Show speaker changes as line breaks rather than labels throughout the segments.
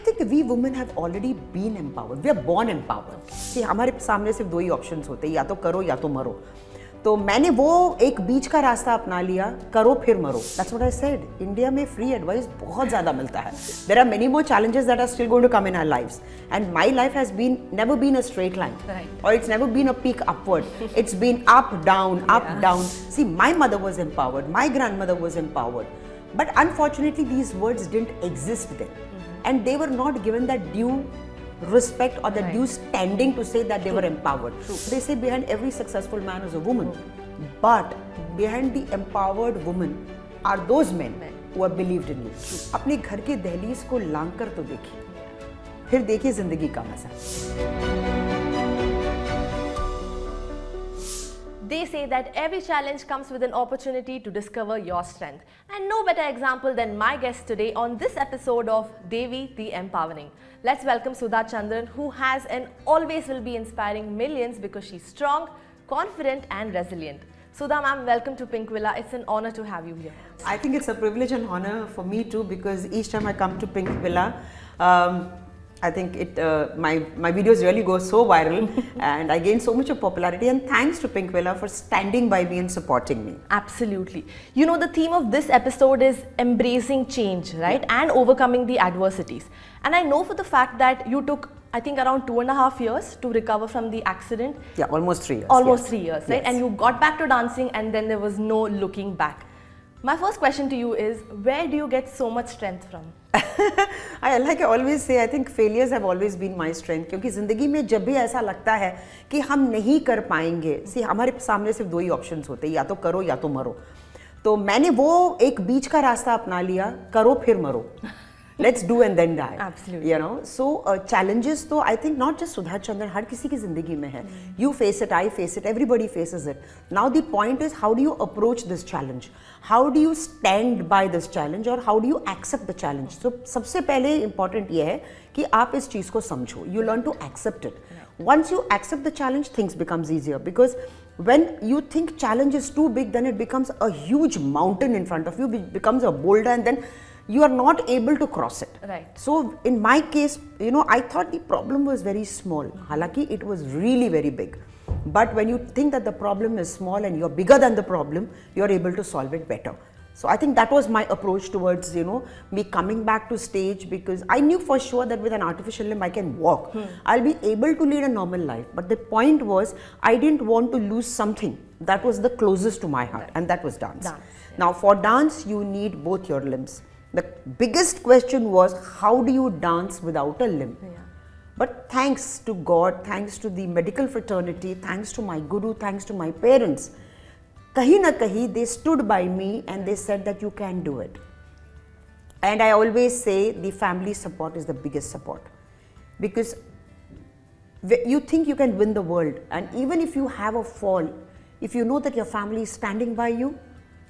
think we women have already been empowered. We are born empowered. See, हमारे सामने सिर्फ दो ही options होते हैं, या तो करो या तो मरो. तो मैंने वो एक बीच का रास्ता अपना लिया, करो फिर मरो. That's what I said. India में free advice बहुत ज़्यादा मिलता है. There are many more challenges that are still going to come in our lives. And my life has never been a straight line.
Right.
Or it's never been a peak upward. It's been up, down, up, down. See, my mother was empowered. My grandmother was empowered. But unfortunately, these words didn't exist then. And they were not given that due respect or the due standing to say that they were empowered. They say behind every successful man is a woman. But behind the empowered woman are those men who have believed in you. अपने घर के दहलीज को लांग कर तो देखिए, फिर देखिए जिंदगी का मजा.
They say that every challenge comes with an opportunity to discover your strength. And no better example than my guest today on this episode of Devi, the Empowering. Let's welcome Sudha Chandran, who has and always will be inspiring millions because she's strong, confident and resilient. Sudha ma'am, welcome to Pink Villa. It's an honor to have you here.
I think it's a privilege and honor for me too, because each time I come to Pink Villa, I think my videos really go so viral and I gain so much of popularity, and thanks to Pink Villa for standing by me and supporting me.
Absolutely. You know, the theme of this episode is embracing change, right? And overcoming the adversities. And I know for the fact that you took, I think, around 2.5 years to recover from the accident.
Yeah, almost 3 years.
Almost 3 years, right?
Yes.
And you got back to dancing and then there was no looking back. My first question to you is, where do you get so much strength from?
Like I always say, I think failures have always been my strength. क्योंकि ज़िंदगी में जब भी ऐसा लगता है कि हम नहीं कर पाएंगे, see, हमारे सामने सिर्फ दो ही options होते हैं, या तो करो या तो मरो. तो मैंने वो एक बीच का रास्ता अपना लिया, करो फिर मरो. Let's do and then die.
Absolutely.
You know, so challenges तो I think not just Sudha Chandran, हर किसी की ज़िंदगी में है. You face it, I face it, everybody faces it. Now the point is, how do you approach this challenge? How do you stand by this challenge, or how do you accept the challenge? So सबसे पहले important ये है कि आप इस चीज़ को समझो. You learn to accept it. Once you accept the challenge, things becomes easier, because when you think challenge is too big, then it becomes a huge mountain in front of you, which becomes a boulder, and then you are not able to cross it.
Right.
So in my case, you know, I thought the problem was very small. Halaki, it was really very big. But when you think that the problem is small and you're bigger than the problem, you're able to solve it better. So I think that was my approach towards, you know, me coming back to stage, because I knew for sure that with an artificial limb I can walk. I'll be able to lead a normal life. But the point was, I didn't want to lose something that was the closest to my heart, and that was dance. Now for dance, you need both your limbs. The biggest question was, how do you dance without a limb? But thanks to God, thanks to the medical fraternity, thanks to my guru, thanks to my parents, kahi na kahi, they stood by me and they said that you can do it. And I always say the family support is the biggest support, because you think you can win the world, and even if you have a fall, if you know that your family is standing by you,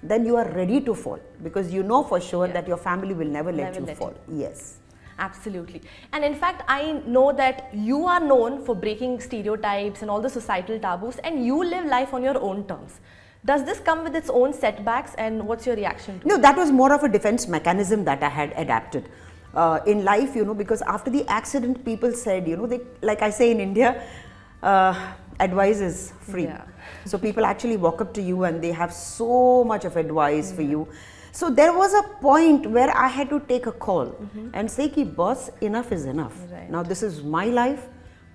then you are ready to fall, because you know for sure that your family will never let you fall. Yes.
Absolutely. And in fact, I know that you are known for breaking stereotypes and all the societal taboos, and you live life on your own terms. Does this come with its own setbacks, and what's your reaction to it?
No, that was more of a defense mechanism that I had adapted. In life, you know, because after the accident, people said, you know, they, like I say in India, advice is free. So people actually walk up to you and they have so much of advice for you. So there was a point where I had to take a call and say, ki boss, enough is enough. Now this is my life.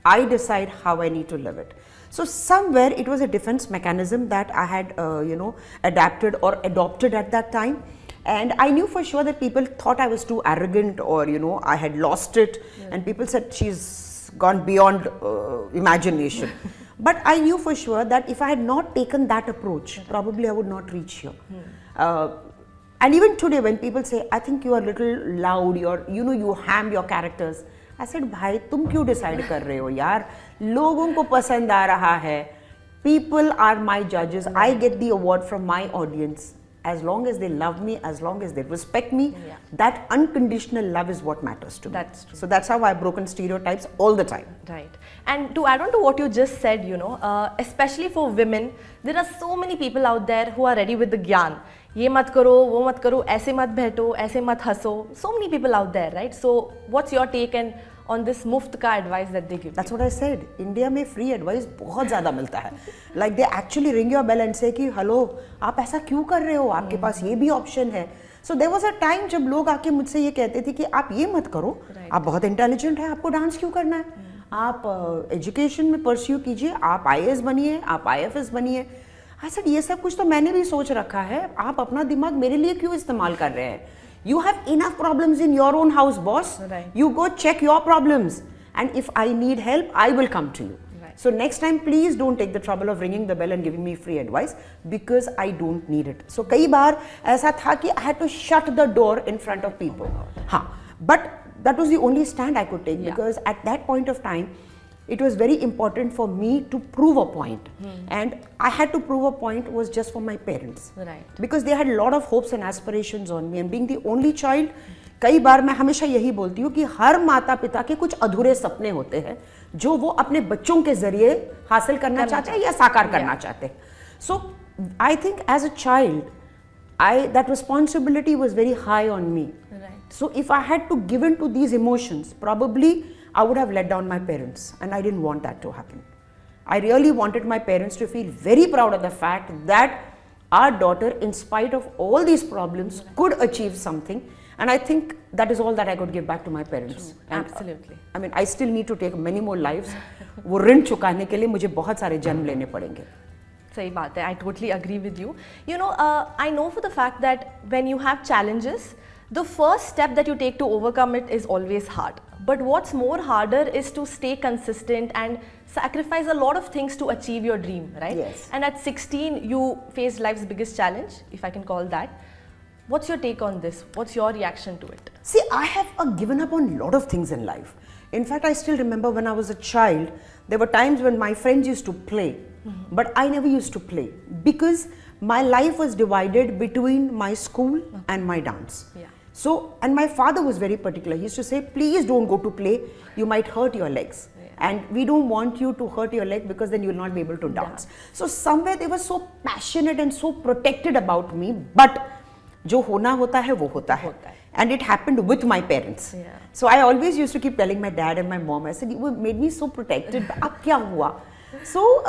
I decide how I need to live it. So somewhere it was a defense mechanism that I had, you know, adapted or adopted at that time. And I knew for sure that people thought I was too arrogant, or, you know, I had lost it. And people said she's gone beyond imagination. But I knew for sure that if I had not taken that approach, probably I would not reach here. And even today, when people say, I think you are a little loud, you know, you ham your characters. I said, bhai, tum kyun decide kar rahe ho, yaar? Logon ko pasand aa raha hai. People are my judges. I get the award from my audience. As long as they love me, as long as they respect me, that unconditional love is what matters to me.
That's true.
So that's how I've broken stereotypes all the time.
Right. And to add on to what you just said, you know, especially for women, there are so many people out there who are ready with the gyan. ये मत करो, वो मत करो, ऐसे मत बैठो, ऐसे मत हंसो. So many people out there, right? So what's your take and on this muft ka advice that they give?
That's what I said. India में free advice बहुत ज़्यादा मिलता है. Like they actually ring your bell and say कि hello, आप ऐसा क्यों कर रहे हो? आपके पास ये भी option है. So there was a time जब लोग आके मुझसे ये कहते थे कि आप ये मत करो, आप बहुत इंटेलिजेंट है, आपको डांस क्यों करना है? आप एजुकेशन में परस्यू कीजिए, आप IAS बनिए, आप IFS बनिए. I said ये सब कुछ तो मैंने भी सोच रखा है, आप अपना दिमाग मेरे लिए क्यों इस्तेमाल कर रहे हैं? You have enough problems in your own house, boss.
Right.
You go check your problems, and if I need help, I will come to you.
Right.
So next time, please don't take the trouble of ringing the bell and giving me free advice because I don't need it. So कई बार ऐसा था कि I had to shut the door in front of people. हाँ, but that was the only stand I could take because at that point of time, it was very important for me to prove a point, and I had to prove a point was just for my parents,
right?
Because they had a lot of hopes and aspirations on me, and being the only child, कई बार मैं हमेशा यही बोलती हूँ कि हर माता पिता के कुछ अधूरे सपने होते हैं जो वो अपने बच्चों के जरिए हासिल करना चाहते हैं या साकार करना चाहते हैं. So I think as a child, that responsibility was very high on me.
Right.
So if I had to give in to these emotions, probably I would have let down my parents, and I didn't want that to happen. I really wanted my parents to feel very proud of the fact that our daughter, in spite of all these problems, could achieve something, and I think that is all that I could give back to my parents.
True.
And,
Absolutely.
I mean, I still need to take many more lives. वो ऋण चुकाने के लिए मुझे बहुत सारे जन्म लेने पड़ेंगे.
सही बात है. I totally agree with you. You know, I know for the fact that when you have challenges, the first step that you take to overcome it is always hard. But what's more harder is to stay consistent and sacrifice a lot of things to achieve your dream, right?
Yes.
And at 16, you faced life's biggest challenge, if I can call that. What's your take on this? What's your reaction to it?
See, I have given up on a lot of things in life. In fact, I still remember when I was a child, there were times when my friends used to play, but I never used to play because my life was divided between my school and my dance.
Yeah.
So, and my father was very particular. He used to say, please don't go to play, you might hurt your legs. Yeah. And we don't want you to hurt your leg because then you will not be able to dance. Yeah. So somewhere they were so passionate and so protected about me, but जो होना होता है वो होता है. And it happened with my parents.
Yeah.
So I always used to keep telling my dad and my mom, I said, you made me so protected, अब क्या हुआ? So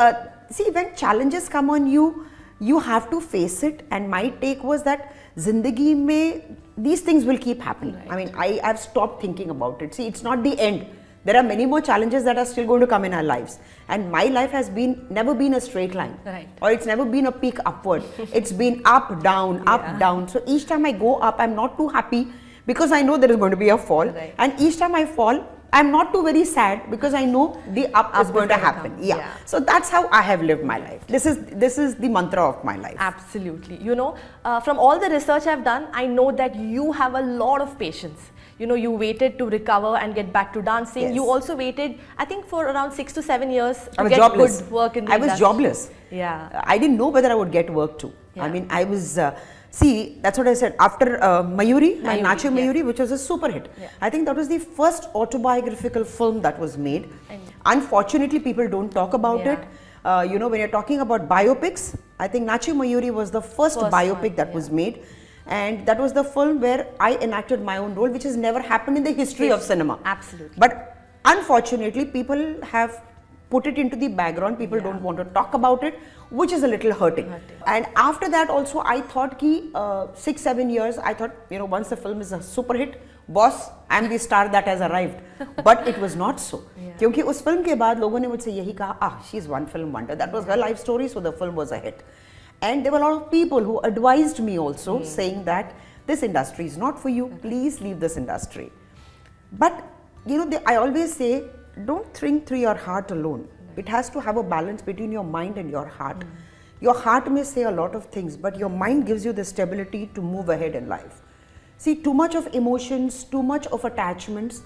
see, when challenges come on you, you have to face it, and my take was that zindagi mein these things will keep happening. Right. I mean, I've stopped thinking about it. See, it's not the end. There are many more challenges that are still going to come in our lives, and my life has never been a straight line,
right,
or it's never been a peak upward. It's been up, down, up, down. So each time I go up, I'm not too happy because I know there is going to be a fall,
right,
and each time I fall, I'm not too very sad because I know the up is going to happen. Yeah. So that's how I have lived my life. This is the mantra of my life.
Absolutely. You know, from all the research I've done, I know that you have a lot of patience. You know, you waited to recover and get back to dancing.
Yes.
You also waited, I think, for around 6 to 7 years to
get
jobless. Good work in the industry.
I was jobless.
Yeah.
I didn't know whether I would get work too.
Yeah.
I mean, I was... see, that's what I said. After Mayuri, my Nache Mayuri, which was a super hit. Yeah. I think that was the first autobiographical film that was made. Unfortunately, people don't talk about it. You know, when you're talking about biopics, I think Nache Mayuri was the first biopic that was made. And that was the film where I enacted my own role, which has never happened in the history of cinema.
Absolutely.
But unfortunately, people have put it into the background. People don't want to talk about it, which is a little hurting. And after that also, I thought ki 6-7 years, I thought, you know, once the film is a super hit, boss, I'm the star that has arrived. But it was not so. Kyunki us film ke baad logon ne mujhse yahi kaha, she's one film wonder. That was her life story, so the film was a hit. And there were a lot of people who advised me also, saying that this industry is not for you, please leave this industry. But, you know, I always say, don't think through your heart alone. It has to have a balance between your mind and your heart. Your heart may say a lot of things, but your mind gives you the stability to move ahead in life. See, too much of emotions, too much of attachments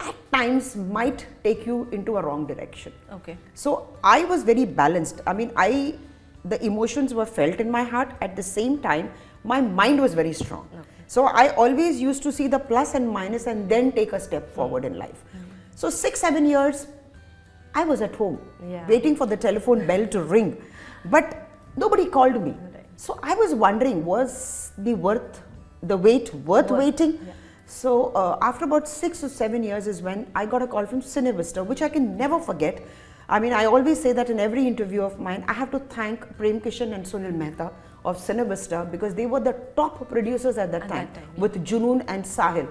at times might take you into a wrong direction.
Okay.
So I was very balanced. I mean, the emotions were felt in my heart. At the same time, my mind was very strong. Okay. So I always used to see the plus and minus and then take a step forward in life. So 6-7 years, I was at home, waiting for the telephone bell to ring. But nobody called me. So I was wondering, was the wait worth waiting?
Yeah.
So after about 6 or 7 years is when I got a call from Cinevista, which I can never forget. I mean, I always say that in every interview of mine, I have to thank Prem Kishan and Sunil Mehta of Cinevista, because they were the top producers at that time, with Junoon and Sahil.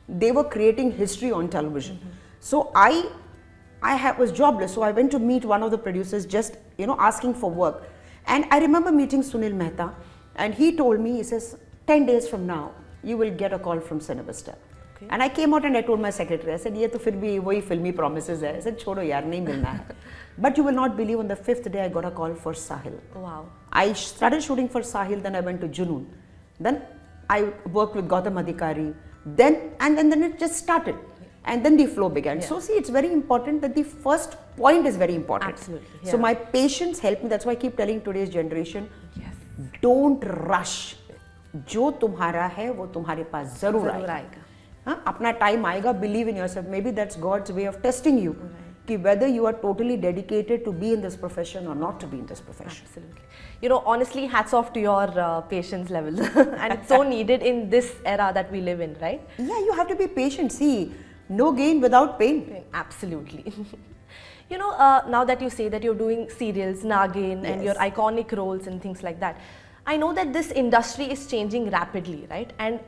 They were creating history on television. So I was jobless, so I went to meet one of the producers, just asking for work. And I remember meeting Sunil Mehta, and he told me, he says, 10 days from now, you will get a call from Cinevista. Okay. And I came out and I told my secretary, I said, ye to fir bhi wahi filmy promises hai. I said, chodo yaar, nahi milna hai. But you will not believe, on the 5th day I got a call for Sahil.
Wow.
I started shooting for Sahil, then I went to Junoon. Then I worked with Gautam Adhikari. Then it just started. And then the flow began. Yeah. So see, it's very important that the first point is very important.
Absolutely. Yeah.
So my patience helped me. That's why I keep telling today's generation, don't rush. जो तुम्हारा है वो तुम्हारे पास जरूर आएगा. हाँ, अपना time आएगा. Believe in yourself. Maybe that's God's way of testing you. Ki whether you are totally dedicated to be in this profession or not to be in this profession.
Absolutely. Honestly, hats off to your patience level. And it's so needed in this era that we live in, right?
Yeah, you have to be patient. See, no gain without pain.
Absolutely. Now that you say that you're doing serials, Nagin, and your iconic roles and things like that, I know that this industry is changing rapidly, right? And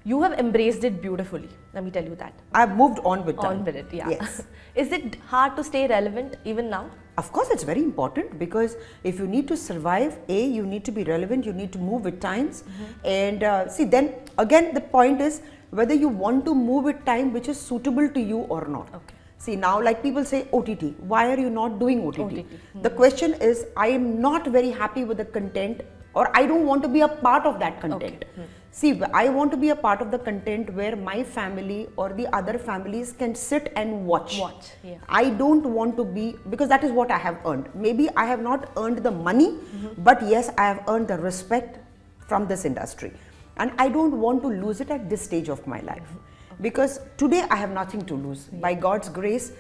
you have embraced it beautifully. Let me tell you that.
I've moved on with time.
On with it, yeah.
Yes.
Is it hard to stay relevant even now?
Of course, it's very important, because if you need to survive, you need to be relevant, you need to move with times. And see, then again, the point is whether you want to move with time which is suitable to you or not. Okay. See, now like people say OTT, why are you not doing OTT? The question is, I am not very happy with the content, or I don't want to be a part of that content. Okay. See, I want to be a part of the content where my family or the other families can sit and watch.
Yeah.
I don't want to be, because that is what I have earned. Maybe I have not earned the money, but yes, I have earned the respect from this industry. And I don't want to lose it at this stage of my life. Because today I have nothing to lose. By God's grace,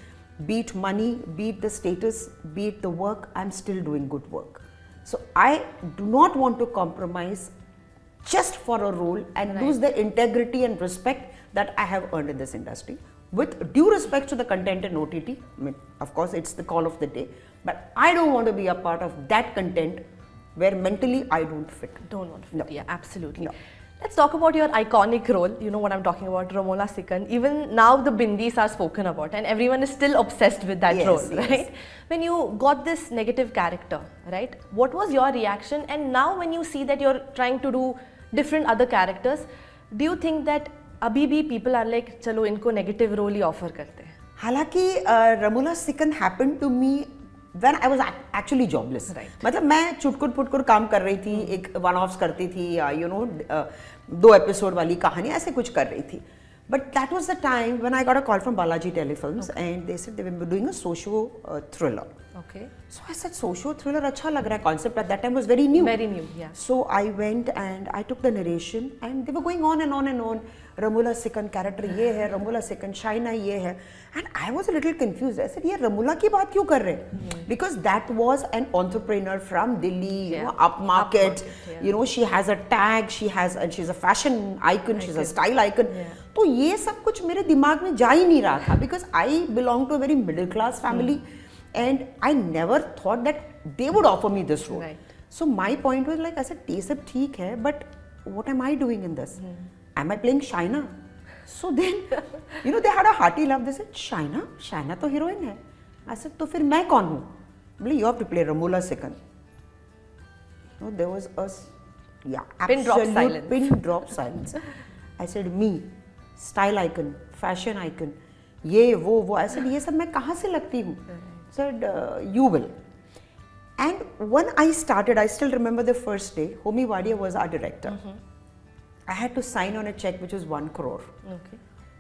be it money, be it the status, be it the work, I'm still doing good work. So I do not want to compromise just for a role and lose the integrity and respect that I have earned in this industry. With due respect to the content in OTT, I mean, of course it's the call of the day, but I don't want to be a part of that content where mentally I don't fit.
Don't want to fit,
no.
Yeah, absolutely.
No.
Let's talk about your iconic role. You know what I'm talking about, Ramola Sikand. Even now the bindis are spoken about and everyone is still obsessed with that role, right? When you got this negative character, right? What was your reaction? And now when you see that you're trying to do different other characters, do you think that abhi bhi people are like, chalo inko negative role hi offer karte hain?
Halaki, Ramola Sikand happened to me when I was actually jobless.
Right.
मतलब मैं चुटकुट पुटकुट काम कर रही थी, एक one offs करती थी, 2 episode वाली कहानी ऐसे कुछ कर रही थी. But that was the time when I got a call from Balaji Telefilms and they said they were doing a socio thriller.
Okay.
So I said, socio thriller, अच्छा लग रहा है. Concept at that time was very new.
Very new, yeah.
So I went and I took the narration and they were going on and on and on. Ramola Sikand character ये है, Ramola Sikand Shaina ये है. And I was a little confused. I said, ये Ramola की बात क्यों कर रहे हैं? Because that was an entrepreneur from Delhi, upmarket. She has a tag, and she's a fashion icon, she's a style icon. तो ये सब कुछ मेरे दिमाग में जा ही नहीं रहा था, because I belong to a very middle class family and I never thought that they would offer me this role.
Right.
So my point was like, I said, ये सब ठीक है, but what am I doing in this? Am I playing Shaina? So then, they had a hearty laugh. They said, Shaina? Shaina तो heroine है. I said, तो फिर मैं कौन हूँ? बोले, you have to play Ramola Sikand. There was a absolute pin drop silence. I said, me, style icon, fashion icon, ये वो. I said, ये सब मैं कहाँ से लगती हूँ? Said, you will. And when I started, I still remember the first day. Homi Wadia was our director. I had to sign on a check which was 1 crore.
Okay.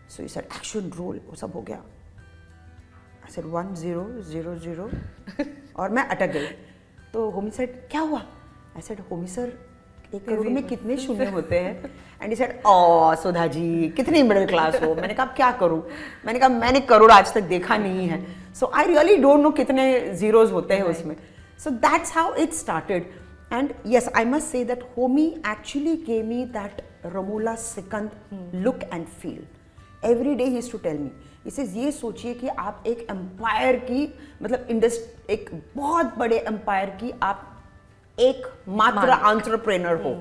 So he said, action roll, वो सब हो गया. I said 1000 और मैं अटक गई. तो Homi said, क्या हुआ? I said, Homi sir, 1 crore में कितने शून्य होते हैं? And he said, oh Sudha ji, कितनी मिडिल क्लास हो? मैंने कहा क्या करूँ? मैंने कहा मैंने करोड़ आज तक देखा नहीं है. So I really don't know कितने zeros होते हैं उसमें. So that's how it started. And yes, I must say that Homi actually gave me that Ramula Sikand look and feel. Every day he used to tell me, he says, ये सोचिए कि आप एक empire की मतलब एक बहुत बड़े एम्पायर की आप एक मात्र एंटरप्रेन्योर हो.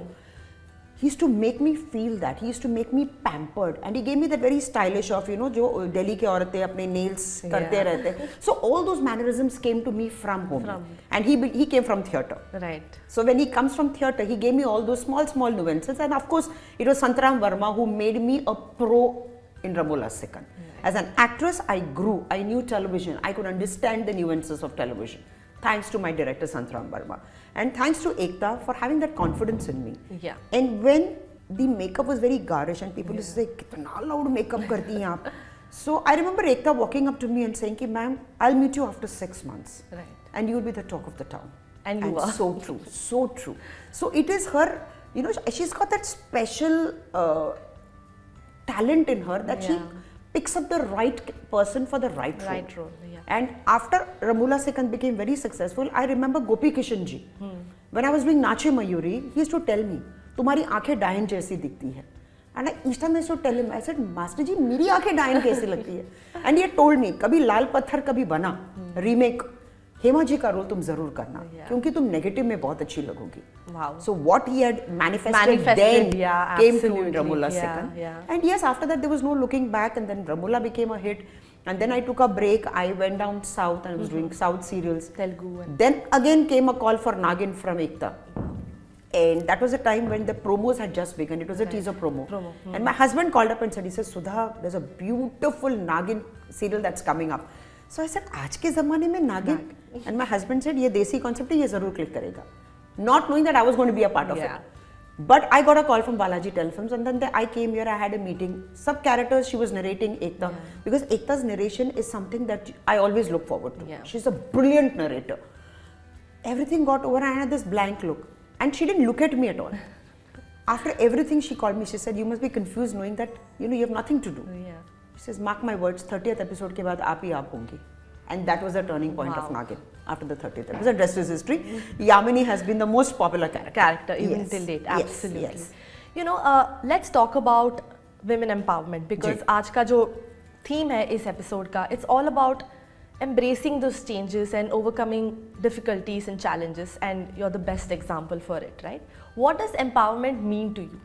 He used to make me feel that. He used to make me pampered, and he gave me that very stylish of, you know, जो दिल्ली के औरतें अपने nails करते रहते. So all those mannerisms came to me from home, and he came from theatre.
Right.
So when he comes from theatre, he gave me all those small nuances, and of course it was Santaram Verma who made me a pro in Ramula Sikand. As an actress, I grew. I knew television. I could understand the nuances of television. Thanks to my director Santaram Verma, and thanks to Ekta for having that confidence in me.
Yeah.
And when the makeup was very garish and people used to say, "Kitna loud makeup karti hain aap." So I remember Ekta walking up to me and saying, "Ma'am, I'll meet you after 6 months,
Right.
and you'll be the talk of the town."
And you are.
So true, so true. So it is her, you know, she's got that special talent in her that she picks up the right person for the right role.
Yeah.
And after Ramula Sikand became very successful, I remember Gopi Kishan ji. When I was doing Nache Mayuri, he used to tell me, "तुम्हारी आँखें डायन जैसी दिखती है." And I each time I used to tell him, I said, "Master ji, मेरी आँखें डायन कैसी लगती है?" And he had told me, कभी लाल पत्थर कभी बना रीमेक, हेमा जी का रोल तुम जरूर करना, क्योंकि तुम नेगेटिव में बहुत अच्छी लगोगी.
Wow.
So what he had manifested then came to Ramula
Yeah,
Sikand.
yeah.
And yes, after that there was no looking back, and then Ramula became a hit. And then I took a break. I went down south and I was doing south serials.
Telugu.
Then again came a call for Nagin from Ekta. And that was a time when the promos had just begun. It was a teaser promo. And my husband called up and said, he says, "Sudha, there's a beautiful Nagin serial that's coming up." So I said, "Aaj ke zamane mein Nagin?" And my husband said, "Ye desi concept hai, ye zarur click karega." Not knowing that I was going to be a part of it. But I got a call from Balaji Telefilms, and then I came here, I had a meeting. Sub characters she was narrating Ekta, because Ekta's narration is something that I always look forward to. She's a brilliant narrator. Everything got over and I had this blank look. And she didn't look at me at all. After everything she called me, she said, "You must be confused knowing that, you know, you have nothing to do." She says, "Mark my words, 30th episode ke baad aap hi aap hongi." And that was the turning point of Nagin. After the 30th episode, the rest is history. Yamini has been the most popular character
Even till date. Absolutely.
Yes.
You know, let's talk about women empowerment, because आज का जो theme है इस episode का, it's all about embracing those changes and overcoming difficulties and challenges, and you're the best example for it, right? What does empowerment mean to you?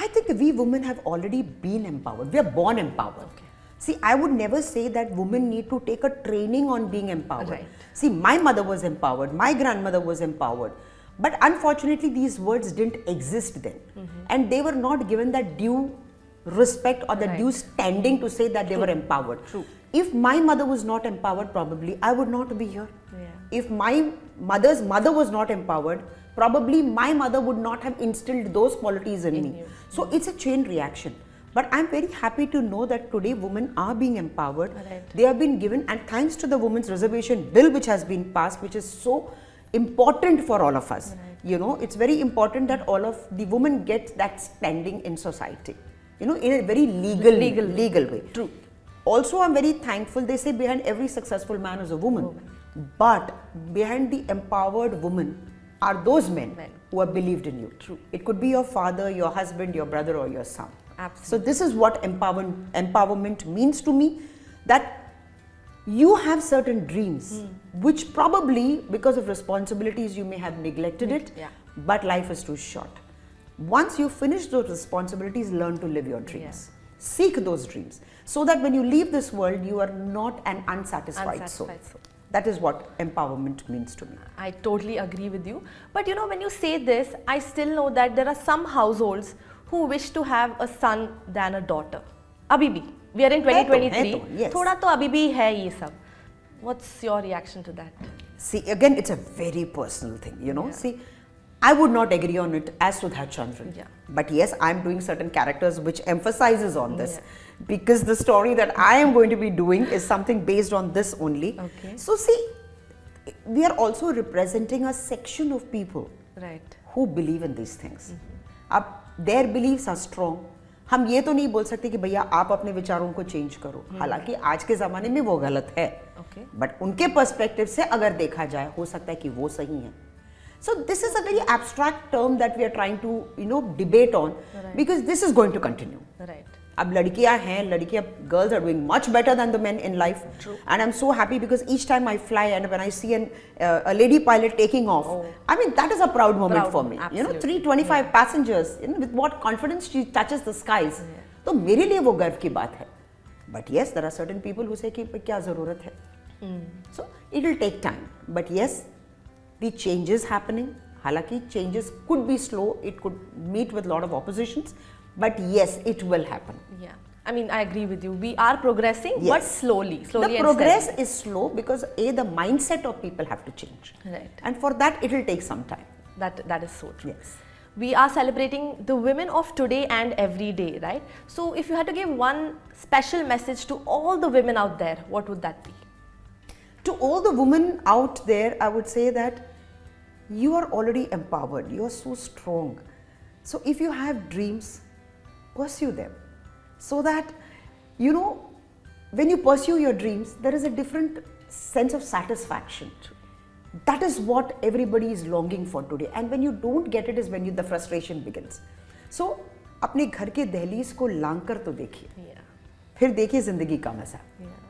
I think we women have already been empowered. We are born empowered.
Okay.
See, I would never say that women need to take a training on being empowered.
Right.
See, my mother was empowered, my grandmother was empowered. But unfortunately, these words didn't exist then. And they were not given that due respect or the due standing to say that they were empowered.
True.
If my mother was not empowered, probably I would not be here. If my mother's mother was not empowered, probably my mother would not have instilled those qualities in me. So it's a chain reaction. But I'm very happy to know that today women are being empowered. They have been given, and thanks to the Women's Reservation Bill which has been passed, which is so important for all of us. You know, it's very important that all of the women get that standing in society. You know, in a very legal way.
True.
Also, I'm very thankful. They say behind every successful man is a woman. But behind the empowered woman are those men who have believed in you.
True.
It could be your father, your husband, your brother, or your son.
Absolutely.
So this is what empowerment means to me, that you have certain dreams which probably because of responsibilities you may have neglected it, but life is too short. Once you finish those responsibilities, learn to live your dreams. Seek those dreams so that when you leave this world, you are not an unsatisfied soul. That is what empowerment means to me.
I totally agree with you. But you know, when you say this, I still know that there are some households who wish to have a son than a daughter. Abhi bhi. We are in 2023.
Yes.
Thoda to abhi bhi hai ye sab. What's your reaction to that?
See, again, it's a very personal thing, you know. See, I would not agree on it as Sudha Chandran. But yes, I'm doing certain characters which emphasizes on this. Because the story that I am going to be doing is something based on this only. So see, we are also representing a section of people who believe in these things. Their beliefs are strong. हम ये तो नहीं बोल सकते कि भैया आप अपने विचारों को चेंज करो, हालांकि आज के ज़माने में वो गलत है, बट उनके पर्सपेक्टिव से अगर देखा जाए हो सकता है कि वो सही है. So this is a very abstract term that we are trying to, debate on, because this is going to continue.
Right.
अब लड़कियां हैं, girls are doing much better than the men in life.
True.
And I'm so happy because each time I fly and when I see a lady pilot taking off, I mean, that is a proud moment for me.
Absolutely.
325 passengers, with what confidence she touches the skies. तो मेरे लिए वो गर्व की बात है. But yes, there are certain people who say कि क्या ज़रूरत है. So it will take time. But yes, the change is happening. हालांकि changes could be slow, it could meet with a lot of oppositions, but yes, it will happen.
Yeah, I mean, I agree with you. We are progressing,
Yes.
but slowly
The progress is slow because the mindset of people have to change.
Right.
And for that, it will take some time.
That is so true.
Yes.
We are celebrating the women of today and every day, right? So if you had to give one special message to all the women out there, what would that be?
To all the women out there, I would say that you are already empowered. You are so strong. So if you have dreams, pursue them. So that, when you pursue your dreams, there is a different sense of satisfaction. That is what everybody is longing for today. And when you don't get it is when the frustration begins. So, अपने घर के दहलीज को लांग कर तो देखिए. फिर देखिए जिंदगी का मजा.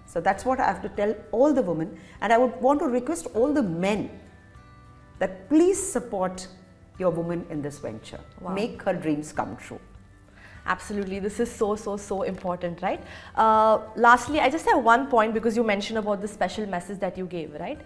So that's what I have to tell all the women, and I would want to request all the men that please support your woman in this venture.
Wow.
Make her dreams come true.
Absolutely, this is so important, right? Lastly, I just have one point because you mentioned about the special message that you gave, right?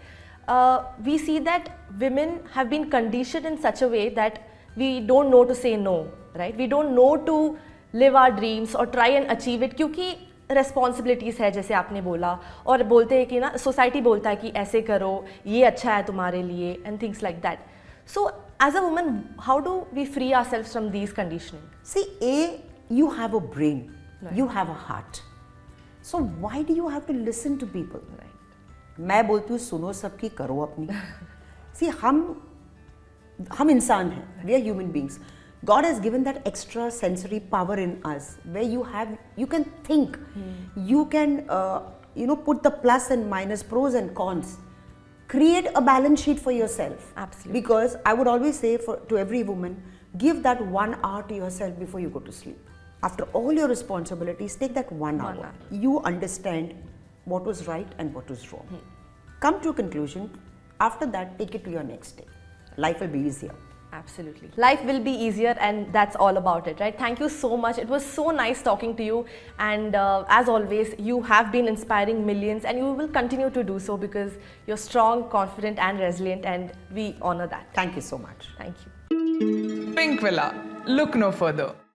We see that women have been conditioned in such a way that we don't know to say no, right? We don't know to live our dreams or try and achieve it क्योंकि responsibilities है जैसे आपने बोला और बोलते हैं कि ना society बोलता है कि ऐसे करो ये अच्छा है तुम्हारे लिए and things like that. So as a woman, how do we free ourselves from these conditioning?
See, you have a brain, you have a heart. So why do you have to listen to people?
Right.
मैं बोलती हूँ सुनो सबकी करो अपनी. See, हम इंसान हैं, we are human beings. God has given that extra sensory power in us where you can think, you can put the plus and minus, pros and cons. Create a balance sheet for yourself.
Absolutely.
Because I would always say to every woman, give that 1 hour to yourself before you go to sleep. After all your responsibilities, take that 1 hour. You understand what was right and what was wrong. Come to a conclusion. After that, take it to your next day. Life will be easier.
Absolutely. Life will be easier and that's all about it, right? Thank you so much. It was so nice talking to you, and as always, you have been inspiring millions and you will continue to do so because you're strong, confident and resilient, and we honor that.
Thank you so much.
Thank you.
Pink Villa. Look no further.